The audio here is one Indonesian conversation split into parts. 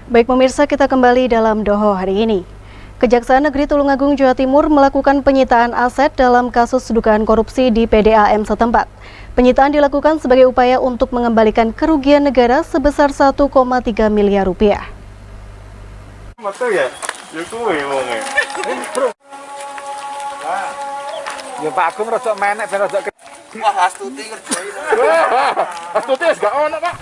Baik pemirsa, kita kembali dalam Doho hari ini. Kejaksaan Negeri Tulungagung, Jawa Timur melakukan penyitaan aset dalam kasus dugaan korupsi di PDAM setempat. Penyitaan dilakukan sebagai upaya untuk mengembalikan kerugian negara sebesar 1,3 miliar rupiah. Betul ya? Ya kuwi wong e. Ya Pak Agung rada menek ben rada Astuti kerjain. Astuti wis gak ono, Pak.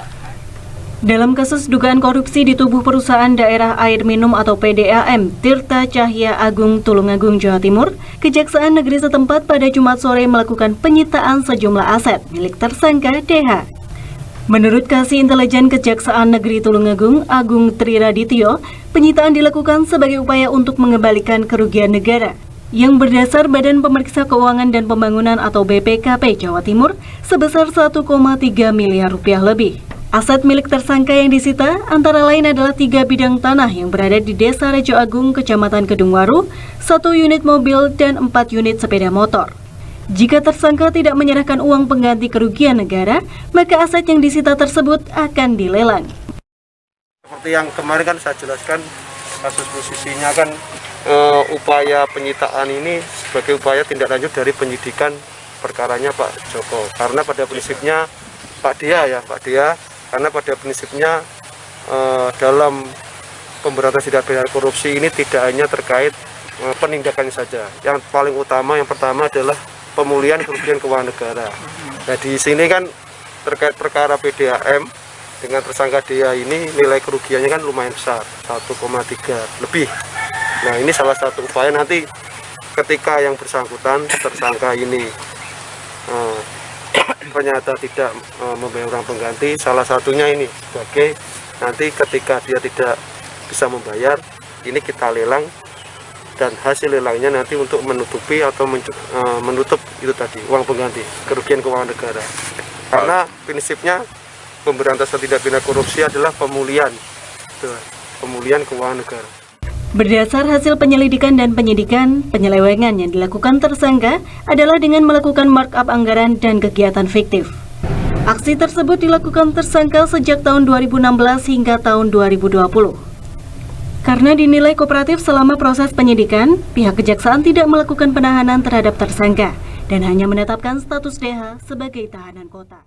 Dalam kasus dugaan korupsi di tubuh perusahaan daerah air minum atau PDAM Tirta Cahya Agung Tulungagung, Jawa Timur, Kejaksaan Negeri setempat pada Jumat sore melakukan penyitaan sejumlah aset milik tersangka DH. Menurut Kasih Intelijen Kejaksaan Negeri Tulungagung, Agung Triradityo, penyitaan dilakukan sebagai upaya untuk mengembalikan kerugian negara yang berdasar Badan Pemeriksa Keuangan dan Pembangunan atau BPKP Jawa Timur sebesar 1,3 miliar rupiah lebih. Aset milik tersangka yang disita antara lain adalah 3 bidang tanah yang berada di Desa Rejo Agung, Kecamatan Kedungwaru, 1 unit mobil, dan 4 unit sepeda motor. Jika tersangka tidak menyerahkan uang pengganti kerugian negara, maka aset yang disita tersebut akan dilelang. Seperti yang kemarin kan saya jelaskan, kasus posisinya kan upaya penyitaan ini sebagai upaya tindak lanjut dari penyidikan perkaranya Pak Joko. Karena pada prinsipnya Pak Dia, karena pada prinsipnya dalam pemberantasan tindak pidana korupsi ini tidak hanya terkait penindakan saja. Yang paling utama, yang pertama adalah pemulihan kerugian keuangan negara. Nah di sini kan terkait perkara PDAM dengan tersangka dia ini nilai kerugiannya kan lumayan besar, 1,3 lebih. Nah ini salah satu upaya nanti ketika yang bersangkutan tersangka ini ternyata tidak membayar uang pengganti, salah satunya ini sebagai nanti ketika dia tidak bisa membayar, ini kita lelang dan hasil lelangnya nanti untuk menutupi atau menutup itu tadi uang pengganti kerugian keuangan negara. Karena prinsipnya pemberantasan tindak pidana korupsi adalah pemulihan keuangan negara. Berdasar hasil penyelidikan dan penyidikan, penyelewengan yang dilakukan tersangka adalah dengan melakukan markup anggaran dan kegiatan fiktif. Aksi tersebut dilakukan tersangka sejak tahun 2016 hingga tahun 2020. Karena dinilai kooperatif selama proses penyidikan, pihak kejaksaan tidak melakukan penahanan terhadap tersangka dan hanya menetapkan status DH sebagai tahanan kota.